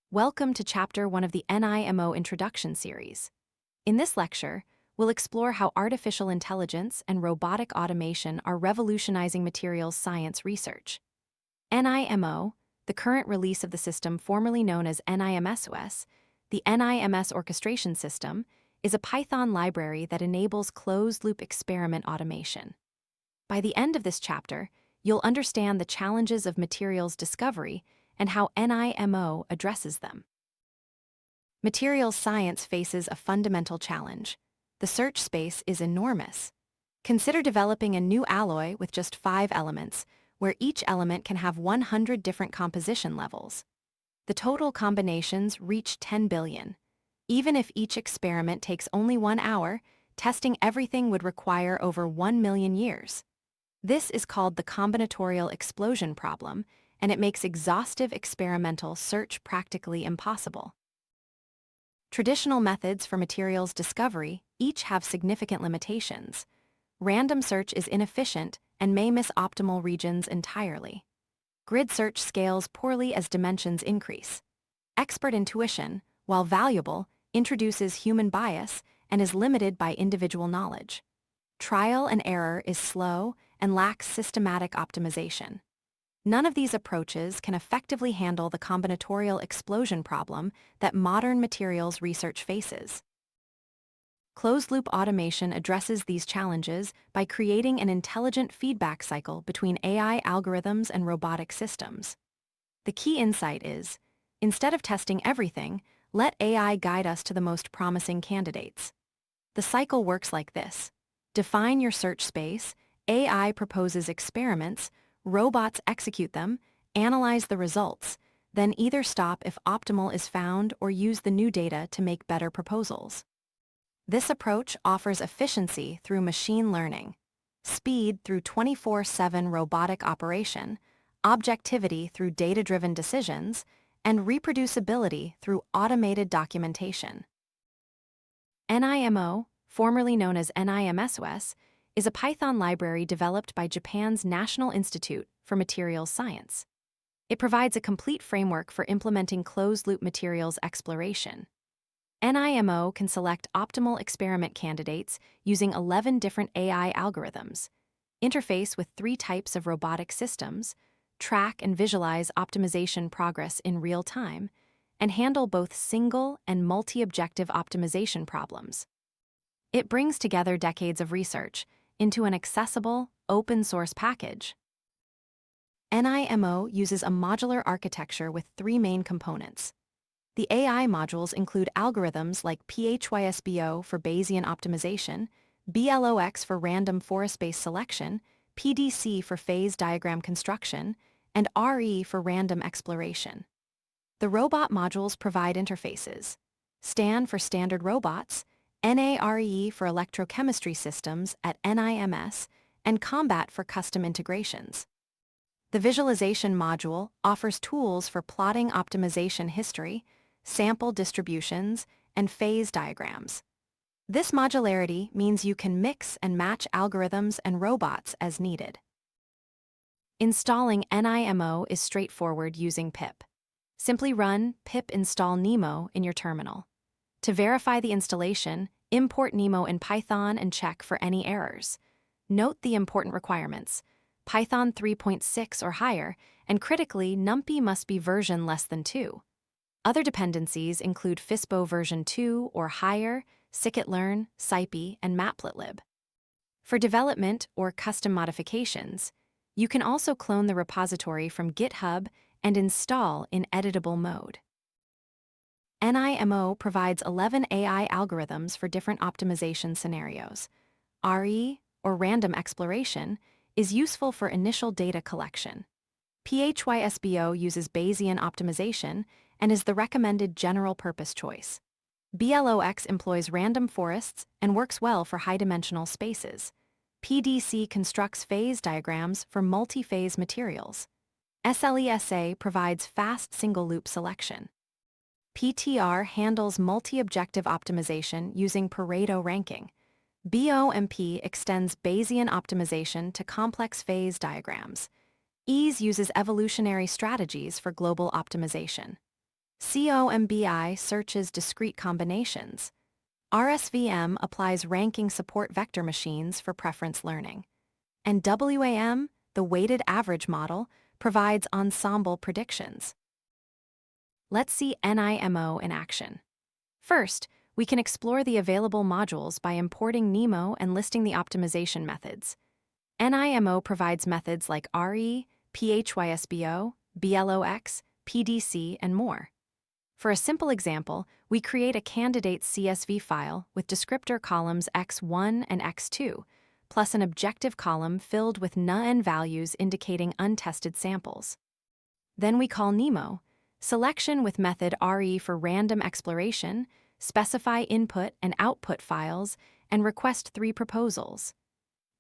Welcome to Chapter 1 of the NIMO Introduction series. In this lecture, we'll explore how artificial intelligence and robotic automation are revolutionizing materials science research. NIMO, the current release of the system formerly known as NIMSOS, the NIMS orchestration system, is a Python library that enables closed-loop experiment automation. By the end of this chapter, you'll understand the challenges of materials discovery and how NIMO addresses them. Materials science faces a fundamental challenge. The search space is enormous. Consider developing a new alloy with just 5 elements, where each element can have 100 different composition levels. The total combinations reach 10 billion. Even if each experiment takes only 1 hour, testing everything would require over 1 million years. This is called the combinatorial explosion problem, and it makes exhaustive experimental search practically impossible. Traditional methods for materials discovery each have significant limitations. Random search is inefficient and may miss optimal regions entirely. Grid search scales poorly as dimensions increase. Expert intuition, while valuable, introduces human bias and is limited by individual knowledge. Trial and error is slow and lacks systematic optimization. None of these approaches can effectively handle the combinatorial explosion problem that modern materials research faces. Closed-loop automation addresses these challenges by creating an intelligent feedback cycle between AI algorithms and robotic systems. The key insight is, instead of testing everything, let AI guide us to the most promising candidates. The cycle works like this. Define your search space, AI proposes experiments, robots execute them, analyze the results, then either stop if optimal is found or use the new data to make better proposals. This approach offers efficiency through machine learning, speed through 24/7 robotic operation, objectivity through data-driven decisions, and reproducibility through automated documentation. NIMO, formerly known as NIMSOS, is a Python library developed by Japan's National Institute for Materials Science. It provides a complete framework for implementing closed-loop materials exploration. NIMO can select optimal experiment candidates using 11 different AI algorithms, interface with 3 types of robotic systems, track and visualize optimization progress in real time, and handle both single and multi-objective optimization problems. It brings together decades of research into an accessible, open-source package. NIMO uses a modular architecture with 3 main components. The AI modules include algorithms like PHYSBO for Bayesian optimization, BLOX for random forest-based selection, PDC for phase diagram construction, and RE for random exploration. The robot modules provide interfaces: STAN for standard robots, NARE for electrochemistry systems at NIMS, and Combat for custom integrations. The visualization module offers tools for plotting optimization history, sample distributions, and phase diagrams. This modularity means you can mix and match algorithms and robots as needed. Installing NIMO is straightforward using pip. Simply run pip install NIMO in your terminal. To verify the installation, import NIMO in Python and check for any errors. Note the important requirements: Python 3.6 or higher, and critically, NumPy must be version less than 2. Other dependencies include FISBO version 2 or higher, scikit-learn, scipy, and matplotlib. For development or custom modifications, you can also clone the repository from GitHub and install in editable mode. NIMO provides 11 AI algorithms for different optimization scenarios. RE, or random exploration, is useful for initial data collection. PHYSBO uses Bayesian optimization and is the recommended general-purpose choice. BLOX employs random forests and works well for high-dimensional spaces. PDC constructs phase diagrams for multi-phase materials. SLESA provides fast single-loop selection. PTR handles multi-objective optimization using Pareto ranking. BOMP extends Bayesian optimization to complex phase diagrams. EASE uses evolutionary strategies for global optimization. COMBI searches discrete combinations. RSVM applies ranking support vector machines for preference learning. And WAM, the weighted average model, provides ensemble predictions. Let's see NIMO in action. First, we can explore the available modules by importing NIMO and listing the optimization methods. NIMO provides methods like RE, PHYSBO, BLOX, PDC, and more. For a simple example, we create a candidate CSV file with descriptor columns x1 and x2, plus an objective column filled with NaN values indicating untested samples. Then we call NIMO, selection with method RE for random exploration, specify input and output files, and request 3 proposals.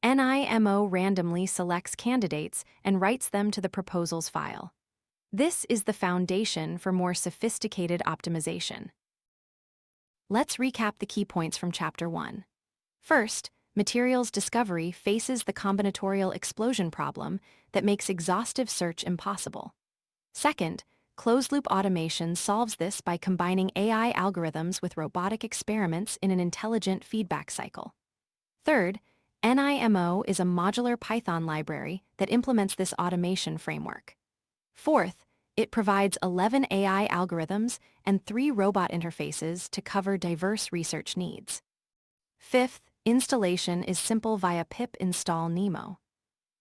NIMO randomly selects candidates and writes them to the proposals file. This is the foundation for more sophisticated optimization. Let's recap the key points from Chapter 1. First, materials discovery faces the combinatorial explosion problem that makes exhaustive search impossible. Second, closed-loop automation solves this by combining AI algorithms with robotic experiments in an intelligent feedback cycle. Third, NIMO is a modular Python library that implements this automation framework. Fourth, it provides 11 AI algorithms and 3 robot interfaces to cover diverse research needs. Fifth, installation is simple via pip install NIMO.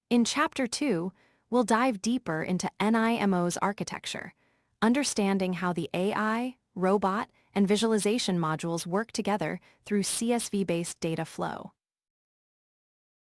In Chapter 2, we'll dive deeper into NIMO's architecture, understanding how the AI, robot, and visualization modules work together through CSV-based data flow.